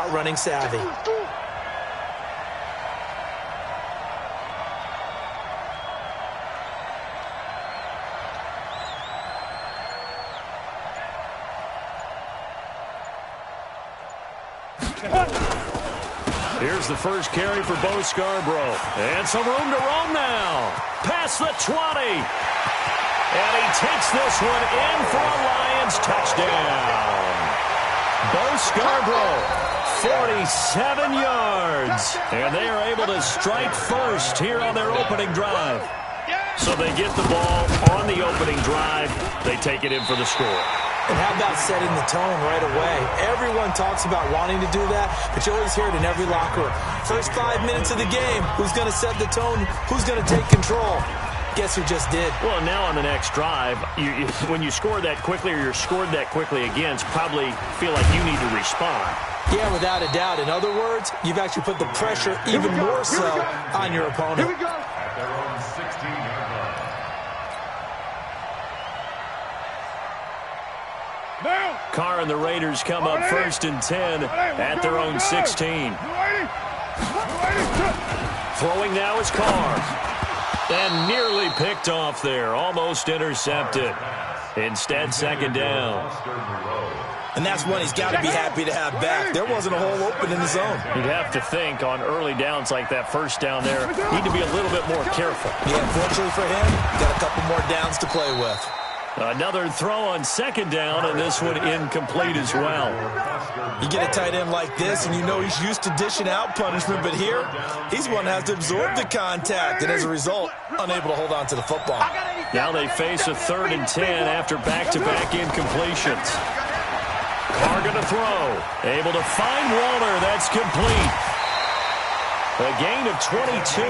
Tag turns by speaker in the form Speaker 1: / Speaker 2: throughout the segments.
Speaker 1: route running savvy.
Speaker 2: Here's the first carry for Bo Scarborough. And some room to roam now. Past the 20. And he takes this one in for a Lions touchdown. Bo Scarborough, 47 yards. And they are able to strike first here on their opening drive. So they get the ball on the opening drive. They take it in for the score.
Speaker 1: And how about setting the tone right away? Everyone talks about wanting to do that, but you always hear it in every locker room. First 5 minutes of the game, who's going to set the tone? Who's going to take control? Guess who just did?
Speaker 2: Well, now on the next drive, when you score that quickly or you're scored that quickly again, probably feel like you need to respond.
Speaker 1: Yeah, without a doubt. In other words, you've actually put the pressure even more so on your opponent.
Speaker 3: Here we go.
Speaker 2: Carr and the Raiders come up 1st and 10 at their own 16. Throwing now is Carr. And nearly picked off there. Almost intercepted. Instead, 2nd down.
Speaker 1: And that's one he's got to be happy to have back. There wasn't a hole open in the zone.
Speaker 2: You'd have to think on early downs like that first down there, need to be a little bit more careful.
Speaker 1: Yeah, fortunately for him, got a couple more downs to play with.
Speaker 2: Another throw on 2nd down, and this one incomplete as well.
Speaker 1: You get a tight end like this, and you know he's used to dishing out punishment, but here, he's one that has to absorb the contact, and as a result, unable to hold on to the football.
Speaker 2: Now they face a 3rd and 10 after back-to-back incompletions. Carr going to throw. Able to find Waller. That's complete. A gain of 22.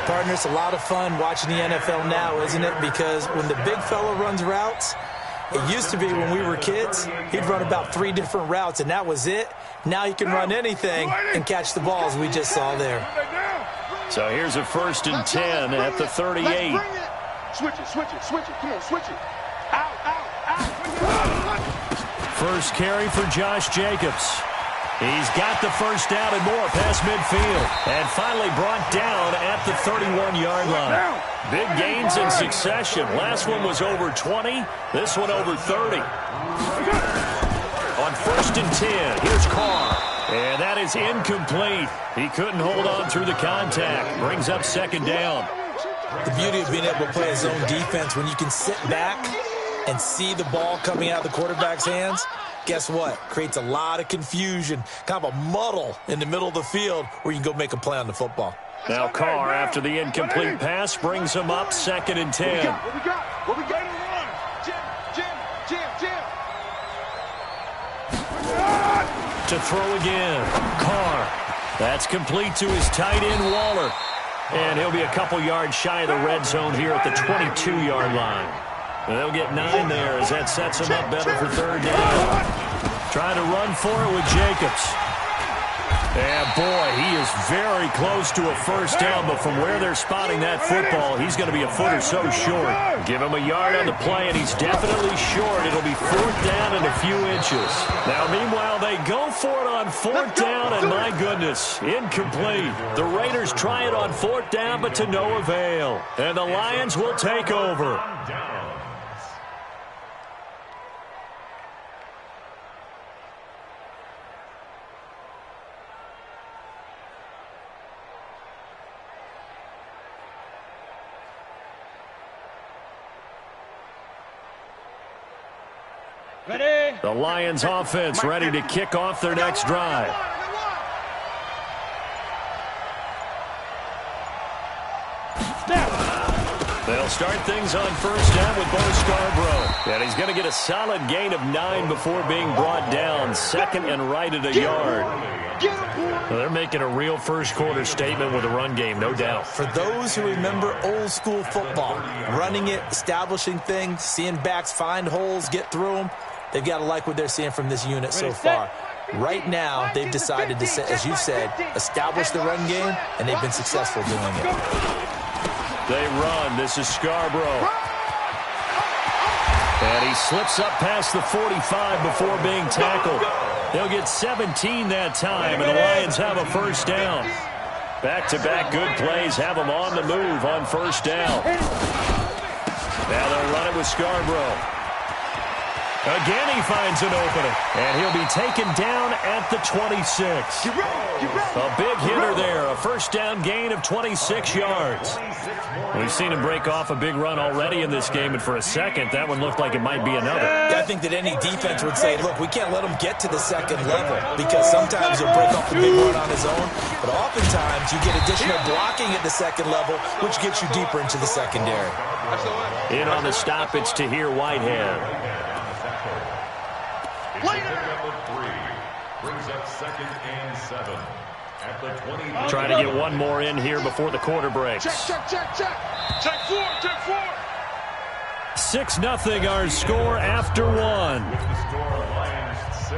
Speaker 1: Partner, it's a lot of fun watching the NFL now, isn't it? Because when the big fella runs routes, it used to be when we were kids, he'd run about 3 different routes, and that was it. Now he can run anything and catch the balls we just saw there.
Speaker 2: So here's a 1st and 10 at the 38.
Speaker 3: Switch it, switch it, switch it. Come on, switch it. Out, out, out.
Speaker 2: First carry for Josh Jacobs. He's got the first down and more past midfield. And finally brought down at the 31-yard line. Big gains in succession. Last one was over 20. This one over 30. On 1st and 10, here's Carr. And that is incomplete. He couldn't hold on through the contact. Brings up 2nd down.
Speaker 1: The beauty of being able to play a zone defense, when you can sit back and see the ball coming out of the quarterback's hands, guess what? Creates a lot of confusion, kind of a muddle in the middle of the field where you can go make a play on the football.
Speaker 2: Now Carr, after the incomplete pass, brings him up 2nd and 10.
Speaker 3: What we got? What we got? Jim.
Speaker 2: To throw again. Carr. That's complete to his tight end, Waller. And he'll be a couple yards shy of the red zone here at the 22-yard line. They'll get 9 there as that sets them up better for 3rd down. Trying to run for it with Jacobs. And boy, he is very close to a first down, but from where they're spotting that football, he's going to be a foot or so short. Give him a yard on the play, and he's definitely short. It'll be 4th down and a few inches. Now, meanwhile, they go for it on 4th down, and my goodness, incomplete. The Raiders try it on 4th down, but to no avail. And the Lions will take over.
Speaker 3: Ready?
Speaker 2: The Lions offense ready to kick off their next drive. They'll start things on 1st down with Bo Scarborough. And he's going to get a solid gain of 9 before being brought down. 2nd and right at a yard. Well, they're making a real first-quarter statement with a run game, no doubt.
Speaker 1: For those who remember old-school football, running it, establishing things, seeing backs find holes, get through them, they've got to like what they're seeing from this unit so far. Right now, they've decided to, as you said, establish the run game, and they've been successful doing it.
Speaker 2: They run. This is Scarborough. And he slips up past the 45 before being tackled. They'll get 17 that time, and the Lions have a first down. Back-to-back good plays have them on the move on first down. Now they'll run it with Scarborough. Again, he finds an opening, and he'll be taken down at the 26. A big hitter there, a first down gain of 26 yards. We've seen him break off a big run already in this game, and for a second, that one looked like it might be another.
Speaker 1: Yeah, I think that any defense would say, look, we can't let him get to the second level, because sometimes he'll break off a big run on his own, but oftentimes you get additional blocking at the second level, which gets you deeper into the secondary.
Speaker 2: In on the stop, it's Tahir Whitehead.
Speaker 4: Brings up 2nd and 7 at the 20.
Speaker 2: Trying to get one more in here before the quarter breaks.
Speaker 3: Check. Check 4.
Speaker 2: 6-0 our score after one.
Speaker 4: With the score, Lions 6.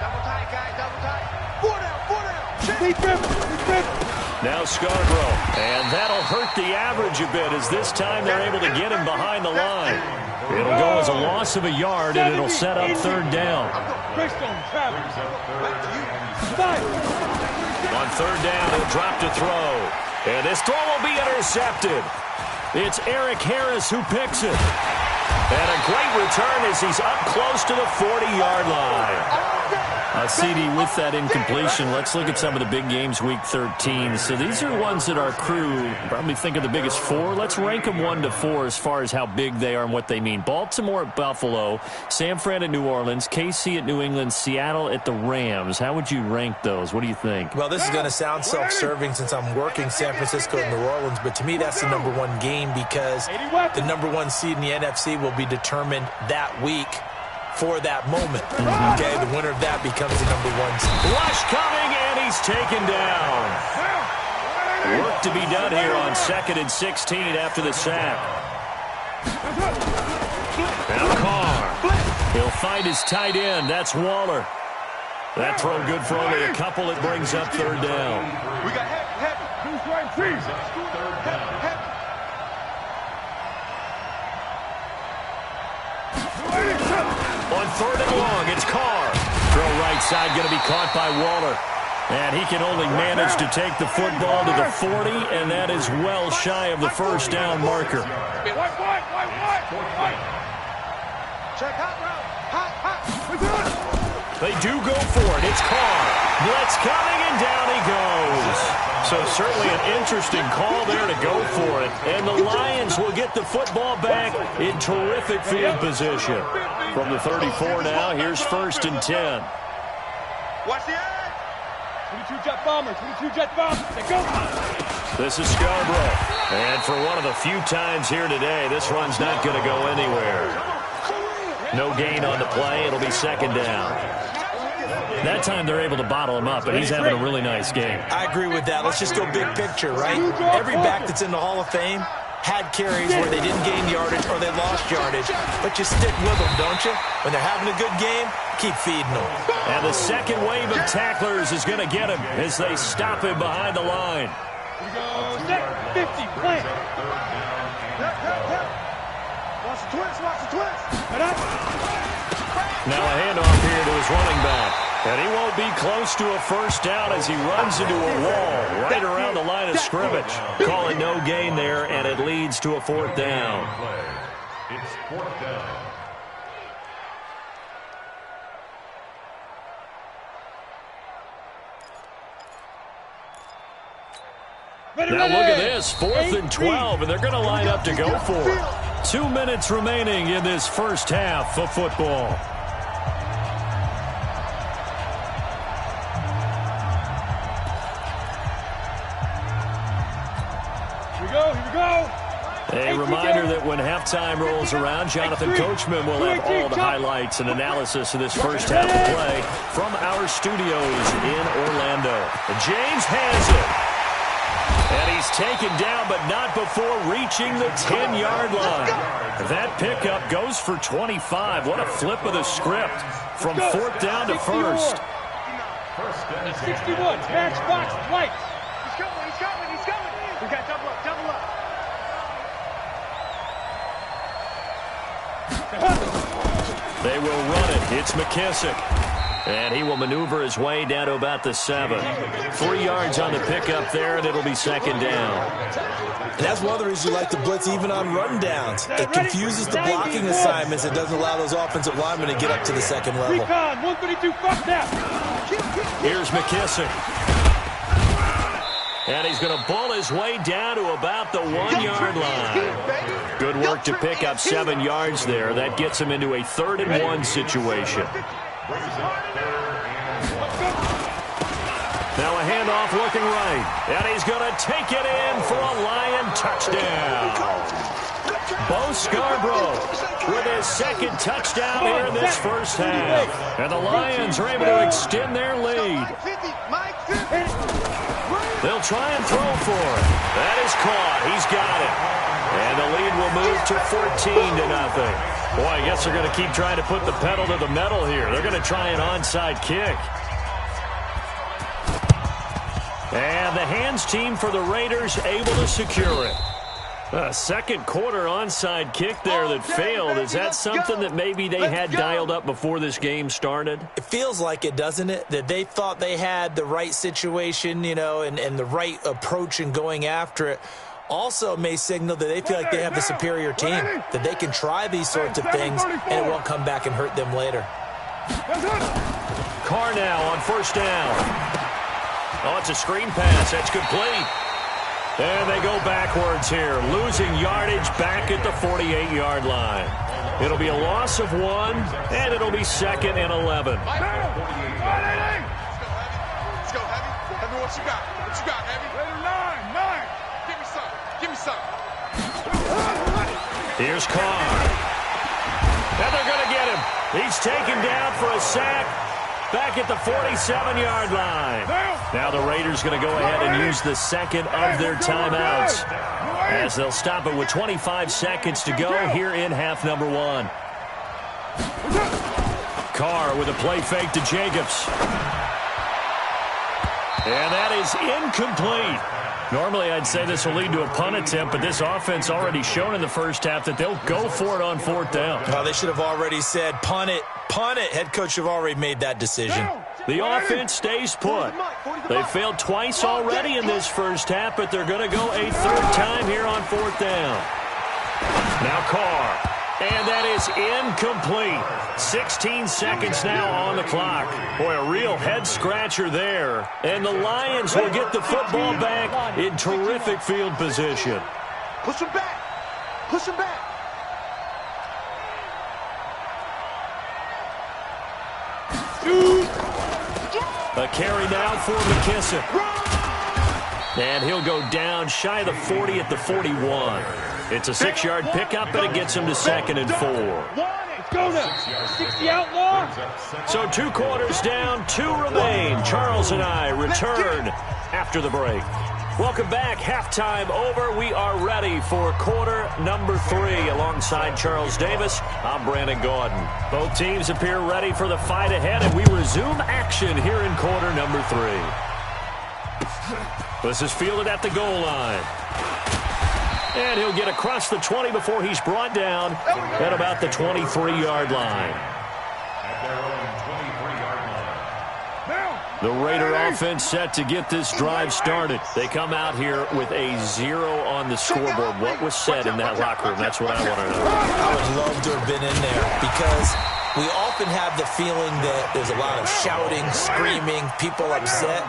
Speaker 3: Double tight, guys. Double tight. 4 down. Check.
Speaker 2: Now Scarborough, and that'll hurt the average a bit as this time they're able to get him behind the line. It'll go as a loss of a yard, and it'll set up third down. On third down, he'll drop to throw. And this throw will be intercepted. It's Eric Harris who picks it. And a great return as he's up close to the 40-yard line. CD, with that incompletion, let's look at some of the big games week 13. So these are ones that our crew probably think are the biggest four. Let's rank them 1 to 4 as far as how big they are and what they mean. Baltimore at Buffalo, San Fran at New Orleans, KC at New England, Seattle at the Rams. How would you rank those? What do you think?
Speaker 1: Well, this is going to sound self-serving since I'm working San Francisco and New Orleans, but to me that's the number one game because the number one seed in the NFC will be determined that week for that moment. Okay, the winner of that becomes the number one seed.
Speaker 2: Rush coming, and he's taken down. Work to be done here on 2nd and 16 after the sack. Now Carr. He'll find his tight end. That's Waller. That throw good for only a couple. It brings up third down.
Speaker 3: We got heavy. Who's right, freeze? Heavy.
Speaker 2: On third and long, it's Carr. Throw right side, going to be caught by Waller. And he can only manage to take the football to the 40, and that is well shy of the first down marker.
Speaker 3: Check hot route. Hot.
Speaker 2: They do go for it. It's Carr. Blitz coming, and down he goes. So certainly an interesting call there to go for it. And the Lions will get the football back in terrific field position. From the 34 now, here's 1st and 10.
Speaker 3: Watch the edge.
Speaker 5: 22 jet bombers. They go.
Speaker 2: This is Scarborough. And for one of the few times here today, this run's not going to go anywhere. No gain on the play. It'll be 2nd down. That time they're able to bottle him up, and he's having a really nice game.
Speaker 1: I agree with that. Let's just go big picture, right? Every back that's in the Hall of Fame had carries where they didn't gain yardage or they lost yardage, but you stick with them, don't you? When they're having a good game, keep feeding them.
Speaker 2: And the second wave of tacklers is going to get him as they stop him behind the line.
Speaker 5: Here we go. Set. 50. Plant.
Speaker 3: Watch the twist.
Speaker 2: Now a handoff here to his running back. And he won't be close to a first down as he runs into a wall right around the line of scrimmage. Call it no gain there, and it leads to a 4th down.
Speaker 4: It's 4th down.
Speaker 2: Now look at this, 4th and 12, and they're going to line up to go for it. 2 minutes remaining in this first half of football.
Speaker 5: Here we go.
Speaker 2: A reminder that when halftime rolls around, Jonathan Coachman will have all the highlights and analysis of this first half of play from our studios in Orlando. James has it. And he's taken down, but not before reaching the 10-yard line. That pickup goes for 25. What a flip of the script from 4th down to 1st.
Speaker 5: 61. Matchbox lights.
Speaker 3: He's coming. We got double up.
Speaker 2: They will run it. It's McKissick. And he will maneuver his way down to about the 7. 3 yards on the pickup there, and it'll be second down.
Speaker 1: And that's one of the reasons you like to blitz even on rundowns. It confuses the blocking assignments. It doesn't allow those offensive linemen to get up to the second level.
Speaker 5: Recon, 132, fuck that.
Speaker 2: Here's McKissick. And he's going to bull his way down to about the 1-yard line. Good work to pick up 7 yards there. That gets him into a 3rd and 1 situation. Now a handoff looking right. And he's going to take it in for a Lion touchdown. Bo Scarborough with his 2nd touchdown here in this first half. And the Lions are able to extend their lead. They'll try and throw for it. That is caught. He's got it. And the lead will move to 14-0. Boy, I guess they're going to keep trying to put the pedal to the metal here. They're going to try an onside kick. And the hands team for the Raiders able to secure it. A second quarter onside kick there that failed. Is that something that maybe they had dialed up before this game started?
Speaker 1: It feels like it, doesn't it? That they thought they had the right situation, you know, and the right approach in going after it. Also may signal that they feel like they have the superior team, that they can try these sorts of things, and it won't come back and hurt them later.
Speaker 2: Carr now on first down. Oh, it's a screen pass. That's complete. And they go backwards here, losing yardage back at the 48-yard line. It'll be a loss of 1, and it'll be 2nd and 11.
Speaker 3: Let's go, Heavy. Heavy, what you got? What you got, Heavy? 9. Give me some. Give me some.
Speaker 2: Here's Carr. And they're going to get him. He's taken down for a sack back at the 47-yard line. Now the Raiders going to go ahead and use the 2nd of their timeouts as they'll stop it with 25 seconds to go here in half number 1. Carr with a play fake to Jacobs. And that is incomplete. Normally, I'd say this will lead to a punt attempt, but this offense already shown in the first half that they'll go for it on 4th down.
Speaker 1: Well, they should have already said, punt it, punt it. Head coach should have already made that decision.
Speaker 2: The offense stays put. They failed twice already in this first half, but they're going to go a 3rd time here on 4th down. Now Carr. And that is incomplete. 16 seconds now on the clock. Boy, a real head-scratcher there. And the Lions will get the football back in terrific field position.
Speaker 3: Push him back. Push him back.
Speaker 2: A carry now for McKissick. And he'll go down shy of the 40 at the 41. It's a 6-yard pickup, but it gets him to 2nd and 4.
Speaker 5: Let's go now. 60 outlaw.
Speaker 2: So 2 quarters down, 2 remain. Charles and I return after the break. Welcome back. Halftime over. We are ready for quarter number 3. Alongside Charles Davis, I'm Brandon Gordon. Both teams appear ready for the fight ahead, and we resume action here in quarter number 3. This is fielded at the goal line. And he'll get across the 20 before he's brought down at about the 23-yard line. The Raider offense set to get this drive started. They come out here with a 0 on the scoreboard. What was said in that locker room? That's what I want to know.
Speaker 1: I would love to have been in there because we often have the feeling that there's a lot of shouting, screaming, people upset.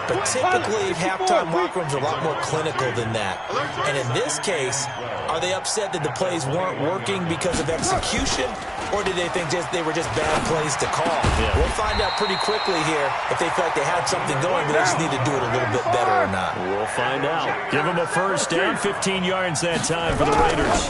Speaker 1: But typically, halftime locker rooms are a lot more clinical than that. And in this case, are they upset that the plays weren't working because of execution? Or did they think they were just bad plays to call? Yeah. We'll find out pretty quickly here if they feel like they had something going, but they just need to do it a little bit better or not.
Speaker 2: We'll find out. Give them a first down, 15 yards that time for the Raiders.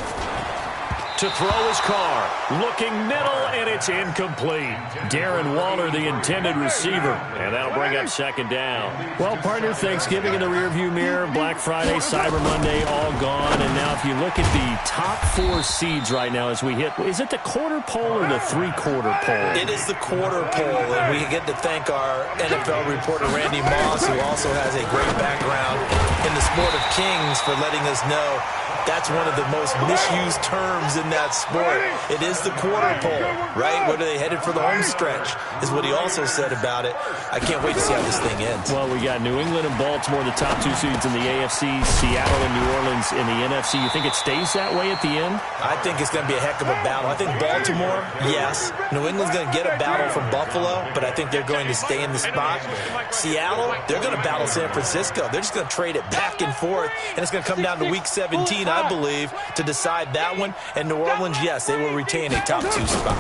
Speaker 2: To throw his Carr, looking middle, and it's incomplete. Darren Waller, the intended receiver, and that'll bring up 2nd down. Well, partner, Thanksgiving in the rearview mirror, Black Friday, Cyber Monday, all gone. And now if you look at the top 4 seeds right now as we hit, is it the quarter pole or the 3-quarter pole?
Speaker 1: It is the quarter pole, and we get to thank our NFL reporter, Randy Moss, who also has a great background in the sport of kings, for letting us know That's one of the most misused terms in that sport. It is the quarter pole, right? What are they headed for the home stretch, is what he also said about it. I can't wait to see how this thing ends.
Speaker 2: Well, we got New England and Baltimore, the top two seeds in the AFC, Seattle and New Orleans in the NFC. You think it stays that way at the end?
Speaker 1: I think it's going to be a heck of a battle. I think Baltimore, yes. New England's going to get a battle from Buffalo, but I think they're going to stay in the spot. Seattle, they're going to battle San Francisco. They're just going to trade it back and forth, and it's going to come down to Week 17, I believe, to decide that one. And New Orleans, yes, they will retain a top 2 spot.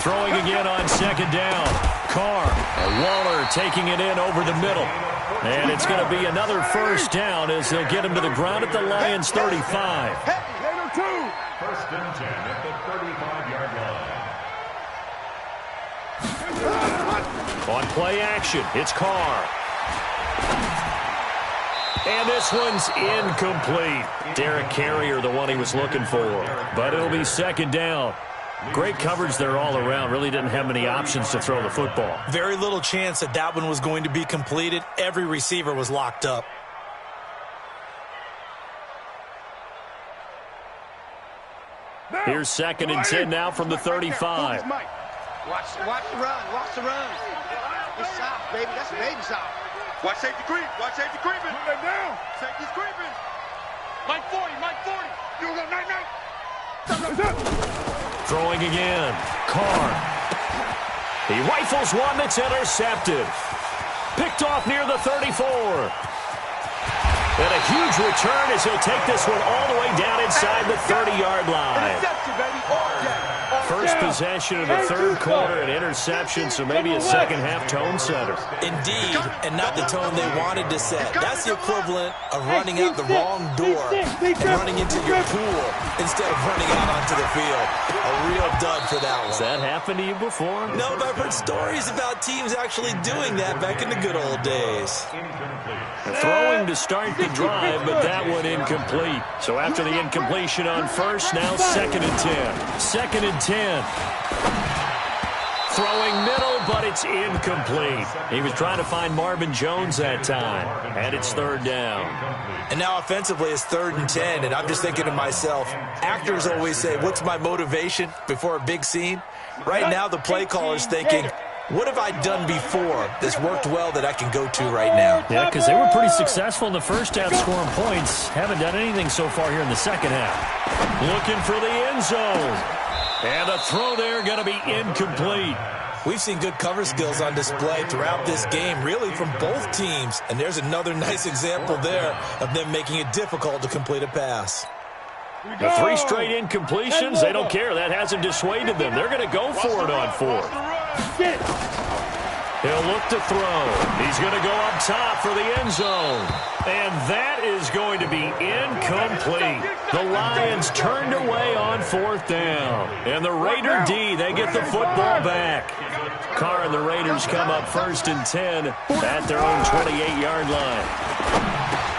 Speaker 2: Throwing again on second down. Carr, Waller taking it in over the middle. And it's going to be another first down as they'll get him to the ground at the Lions' 35.
Speaker 4: First and 10 at the 35-yard line.
Speaker 2: On play action, it's Carr. And this one's incomplete. Derek Carrier, the one he was looking for. But it'll be second down. Great coverage there all around. Really didn't have many options to throw the football.
Speaker 1: Very little chance that that one was going to be completed. Every receiver was locked up.
Speaker 2: Here's second and 10 now from the 35.
Speaker 5: Watch the run. Watch the run. It's soft, baby. That's baby soft.
Speaker 3: Watch safety creep. Watch safety creeping.
Speaker 5: Put that down.
Speaker 3: Safety's creeping. Mike 40. Mike 40. You go night.
Speaker 2: Throwing again. Carr. He rifles one that's intercepted. Picked off near the 34. And a huge return as he'll take this one all the way down inside the 30-yard line.
Speaker 5: Interception, baby.
Speaker 2: First possession of the third quarter, an interception, so maybe a second-half tone setter.
Speaker 1: Indeed, and not the tone they wanted to set. That's the equivalent of running out the wrong door and running into your pool instead of running out onto the field. A real dud for that one.
Speaker 2: Has that happened to you before?
Speaker 1: No, but I've heard stories about teams actually doing that back in the good old days.
Speaker 2: Throwing to start the drive, but that one incomplete. So after the incompletion on first, now second and 10. Second and 10. Throwing middle, but it's incomplete. He was trying to find Marvin Jones that time, and it's third down.
Speaker 1: And now offensively it's 3rd and 10, and I'm just thinking to myself, actors always say, what's my motivation before a big scene? Right now the play caller's thinking, what have I done before that's worked well that I can go to right now?
Speaker 2: Yeah, because they were pretty successful in the first half scoring points. Haven't done anything so far here in the second half. Looking for the end zone. And a throw there going to be incomplete.
Speaker 1: We've seen good cover skills on display throughout this game, really from both teams. And there's another nice example there of them making it difficult to complete a pass.
Speaker 2: The 3 straight incompletions, they don't care. That hasn't dissuaded them. They're going to go for it on 4th. He'll look to throw. He's going to go up top for the end zone. And that is going to be incomplete. The Lions turned away on 4th down. And the Raider D, they get the football back. Carr and the Raiders come up 1st and 10 at their own 28-yard line.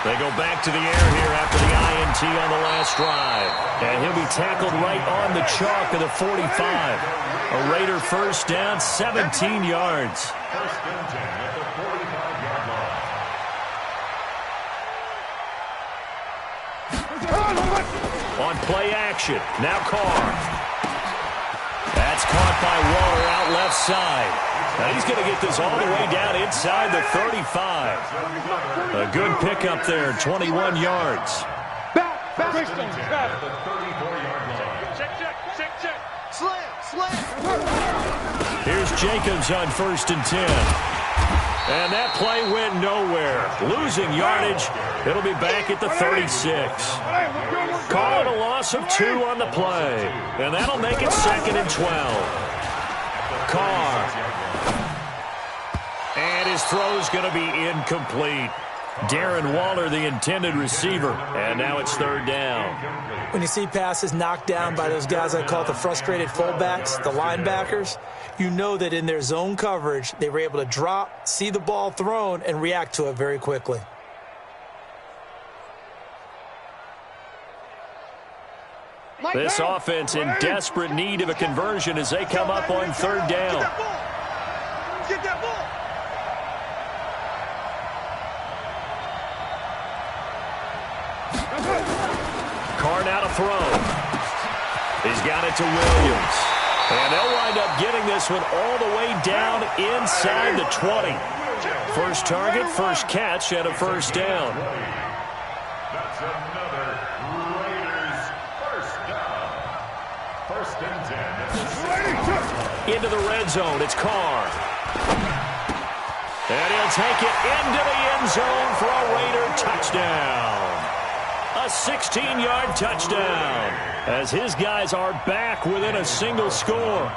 Speaker 2: They go back to the air here after the INT on the last drive. And he'll be tackled right on the chalk of the 45. A Raider first down, 17 yards.
Speaker 4: First and 10 at the 45-yard line.
Speaker 2: On play action, now Carr. That's caught by Waller out left side. Now he's going to get this all the way down inside the 35. A good pickup there, 21 yards.
Speaker 4: First and 10 at the 34-yard line.
Speaker 5: Check. Slam.
Speaker 2: Here's Jacobs on 1st and 10. And that play went nowhere. Losing yardage. It'll be back at the 36. Call it a loss of 2 on the play. And that'll make it 2nd and 12. Carr. And his throw's going to be incomplete. Darren Waller, the intended receiver. And now it's 3rd down.
Speaker 1: When you see passes knocked down by those guys I call the frustrated fullbacks, the linebackers, you know that in their zone coverage, they were able to drop, see the ball thrown, and react to it very quickly.
Speaker 2: This offense in desperate need of a conversion as they come up on 3rd down.
Speaker 5: Get that ball.
Speaker 2: throw. He's got it to Williams. And they'll wind up getting this one all the way down inside the 20. First target, first catch, and a first down.
Speaker 4: That's another Raiders first down. First and 10.
Speaker 2: Into the red zone, it's Carr. And he'll take it into the end zone for a Raider touchdown. A 16-yard touchdown as his guys are back within a single score.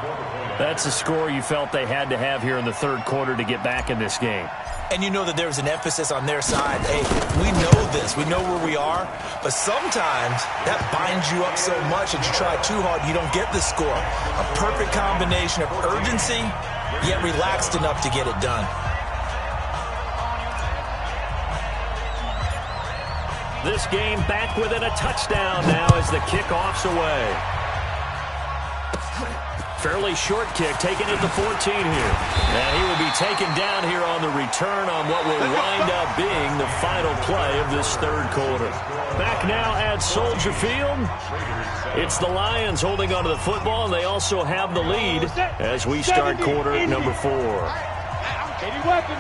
Speaker 2: That's a score you felt they had to have here in the third quarter to get back in this game.
Speaker 1: And you know that there's an emphasis on their side. Hey, we know this. We know where we are. But sometimes that binds you up so much that you try too hard, you don't get the score. A perfect combination of urgency, yet relaxed enough to get it done.
Speaker 2: This game back within a touchdown now as the kickoff's away. Fairly short kick taken at the 14 here. And he will be taken down here on the return on what will wind up being the final play of this third quarter. Back now at Soldier Field. It's the Lions holding onto the football, and they also have the lead as we start quarter number 4.
Speaker 3: Any weapon.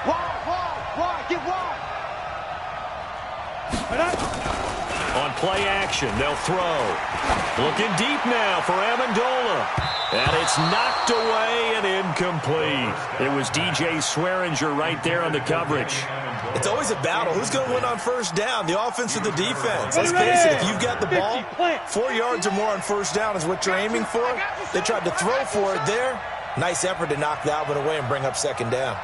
Speaker 3: Wide, get wide.
Speaker 2: On play action, they'll throw. Looking deep now for Amendola. And it's knocked away and incomplete. It was DJ Swearinger right there on the coverage.
Speaker 1: It's always a battle. Who's going to win on first down, the offense or the defense? Let's face it, if you've got the ball, 4 yards or more on first down is what you're aiming for. They tried to throw for it there. Nice effort to knock that one away and bring up second down.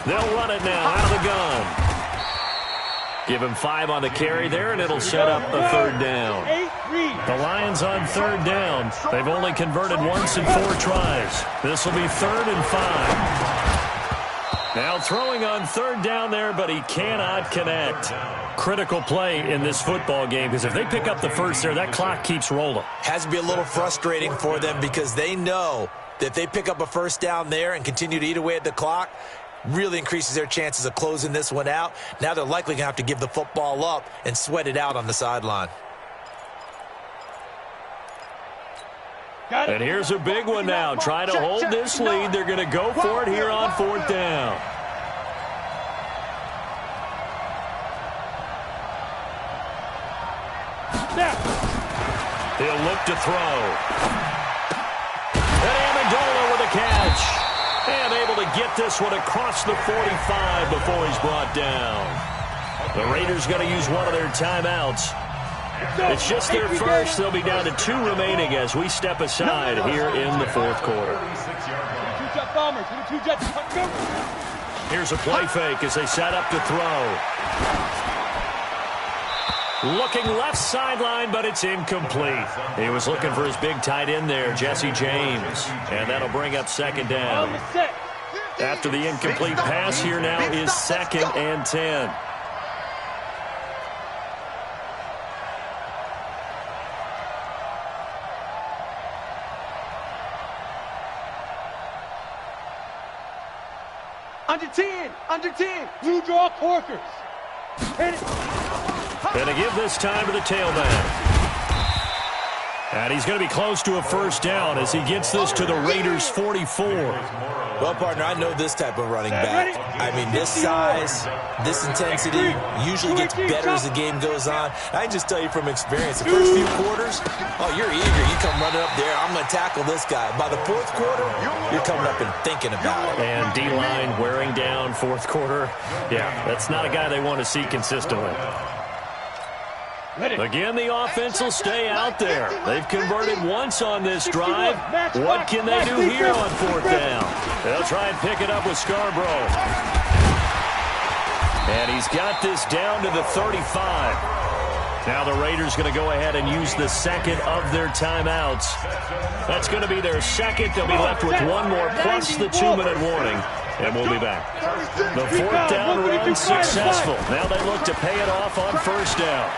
Speaker 2: They'll run it now out of the gun. Give him 5 on the carry there, and it'll set up a third down. The Lions on third down. They've only converted once in 4 tries. This will be 3rd and 5. Now throwing on third down there, but he cannot connect. Critical play in this football game, because if they pick up the first there, that clock keeps rolling.
Speaker 1: Has to be a little frustrating for them because they know that if they pick up a first down there and continue to eat away at the clock, really increases their chances of closing this one out. Now they're likely going to have to give the football up and sweat it out on the sideline.
Speaker 2: And here's a big one now. Trying to hold this lead. They're going to go for it here on 4th down. He'll look to throw. And Amendola with a catch. And able to get this one across the 45 before he's brought down. The Raiders going to use one of their timeouts. It's just their first. They'll be down to 2 remaining as we step aside here in the 4th quarter. Here's a play fake as they set up to throw. Looking left sideline, but it's incomplete. He was looking for his big tight end there, Jesse James. And that'll bring up second down. After the incomplete pass, here now is 2nd and 10.
Speaker 3: Under 10. Blue draw corkers. Hit it.
Speaker 2: And to give this time to the tailback. And he's going to be close to a first down as he gets this to the Raiders' 44.
Speaker 1: Well, partner, I know this type of running back. I mean, this size, this intensity usually gets better as the game goes on. I can just tell you from experience, the first few quarters, oh, you're eager. You come running up there, I'm going to tackle this guy. By the 4th quarter, you're coming up and thinking about it.
Speaker 2: And D-line wearing down 4th quarter. Yeah, that's not a guy they want to see consistently. Again, the offense will stay out there. They've converted once on this drive. What can they do here on 4th down? They'll try and pick it up with Scarborough. And he's got this down to the 35. Now the Raiders going to go ahead and use the second of their timeouts. That's going to be their second. They'll be left with one more plus the 2-minute warning. And we'll be back. The 4th down run successful. Now they look to pay it off on first down.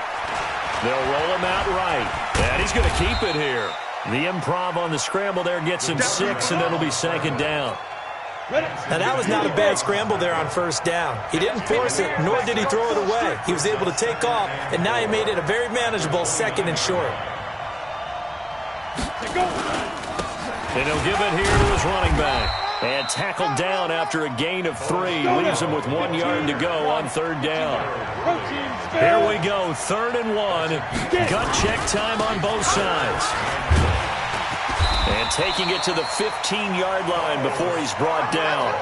Speaker 2: They'll roll him out right. And he's going to keep it here. The improv on the scramble there gets him 6, and it'll be second down.
Speaker 1: Now, that was not a bad scramble there on first down. He didn't force it, nor did he throw it away. He was able to take off, and now he made it a very manageable second and short.
Speaker 2: And he'll give it here to his running back. And tackled down after a gain of 3. Leaves him with 1 yard to go on third down. Here we go, 3rd and 1. Gut check time on both sides. And taking it to the 15-yard line before he's brought down.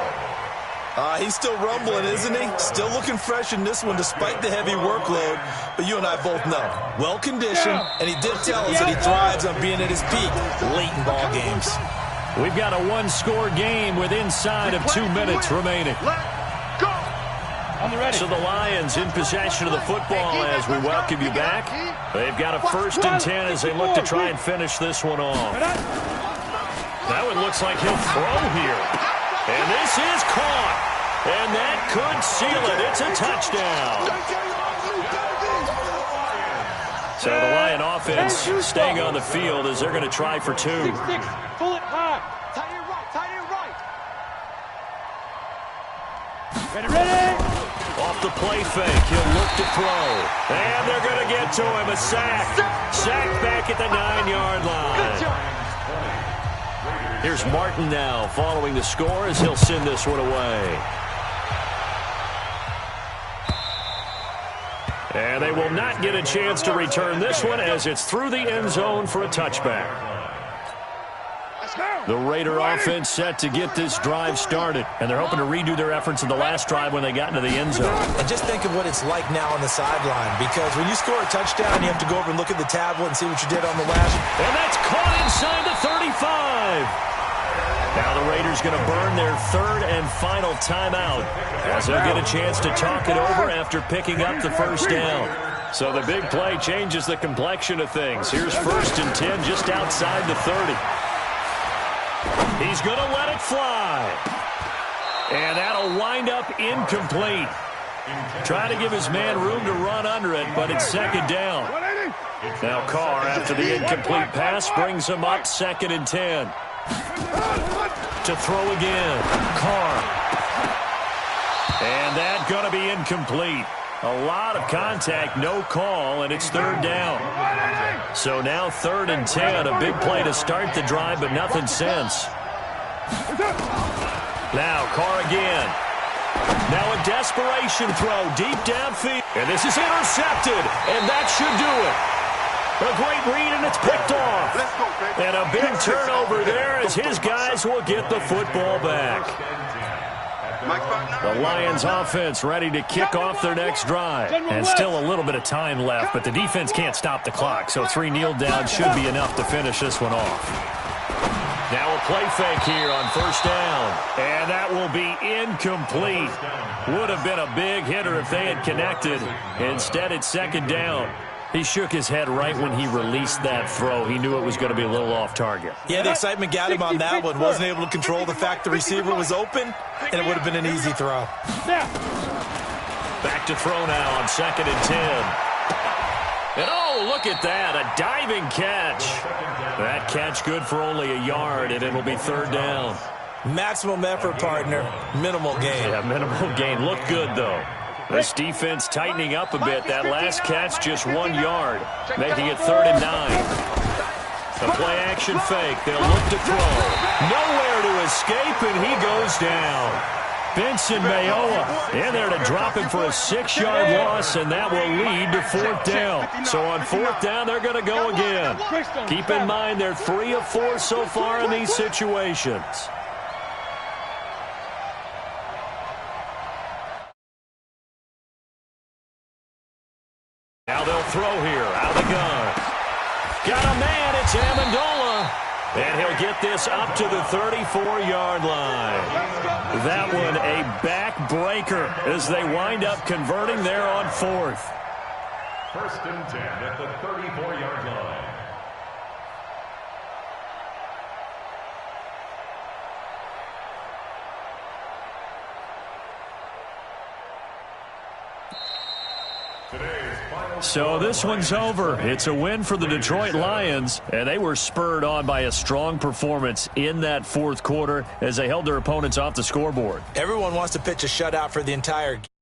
Speaker 1: He's still rumbling, isn't he? Still looking fresh in this one despite the heavy workload. But you and I both know, well-conditioned, and he did tell us that he thrives on being at his peak late in ball games.
Speaker 2: We've got a 1-score game with inside of 2 minutes remaining. So the Lions in possession of the football as we welcome you back. They've got a 1st and 10 as they look to try and finish this one off. That one looks like he'll throw here. And this is caught. And that could seal it. It's a touchdown. So the Lion offense staying on the field as they're going to try for 2.
Speaker 3: Pull it high. Tight end right. Tight end right. Ready.
Speaker 2: Off the play fake, he'll look to throw. And they're going to get to him. A sack. Sack back at the 9-yard line. Here's Martin now following the score as he'll send this one away. And they will not get a chance to return this one as it's through the end zone for a touchback. The Raider offense set to get this drive started, and they're hoping to redo their efforts in the last drive when they got into the end zone.
Speaker 1: And just think of what it's like now on the sideline, because when you score a touchdown, you have to go over and look at the tablet and see what you did on the last.
Speaker 2: And that's caught inside the 35. Now the Raiders going to burn their 3rd and final timeout as they'll get a chance to talk it over after picking up the 1st down. So the big play changes the complexion of things. Here's 1st and 10 just outside the 30. He's going to let it fly. And that'll wind up incomplete. Trying to give his man room to run under it, but it's second down. Now Carr, after the incomplete pass, brings him up 2nd and 10. To throw again. Carr. And that going to be incomplete. A lot of contact, no call, and it's 3rd down. So now 3rd and 10, a big play to start the drive, but nothing since. Now Carr again. Now a desperation throw deep downfield. And this is intercepted, and that should do it. A great read, and it's picked off. And a big turnover there as his guys will get the football back. The Lions offense ready to kick off their next drive. And still a little bit of time left, but the defense can't stop the clock, so 3 kneel downs should be enough to finish this one off. Now a play fake here on 1st down. And that will be incomplete. Would have been a big hitter if they had connected. Instead, it's 2nd down. He shook his head right when he released that throw. He knew it was going to be a little off target.
Speaker 1: Yeah, the excitement got him on that one. Wasn't able to control the fact the receiver was open, and it would have been an easy throw.
Speaker 2: Back to throw now on 2nd and 10. And oh, look at that, a diving catch. That catch good for only a yard, and it'll be 3rd down.
Speaker 1: Maximum effort, partner. Minimal gain.
Speaker 2: Yeah, minimal gain. Looked good, though. This defense tightening up a bit. That last catch just 1 yard, making it 3rd and 9. A play-action fake. They'll look to throw. Nowhere to escape, and he goes down. Benson Mayowa in there to drop him for a 6-yard loss, and that will lead to 4th down. So on 4th down, they're going to go again. Keep in mind they're 3 of 4 so far in these situations. Now they'll throw here, out of the gun. Got a man, it's Amendola. And he'll get this up to the 34-yard line. That one a backbreaker as they wind up converting there on 4th.
Speaker 4: 1st and 10 at the 34-yard line. Today's
Speaker 2: So this one's over. It's a win for the Detroit Lions, and they were spurred on by a strong performance in that fourth quarter as they held their opponents off the scoreboard.
Speaker 1: Everyone wants to pitch a shutout for the entire game.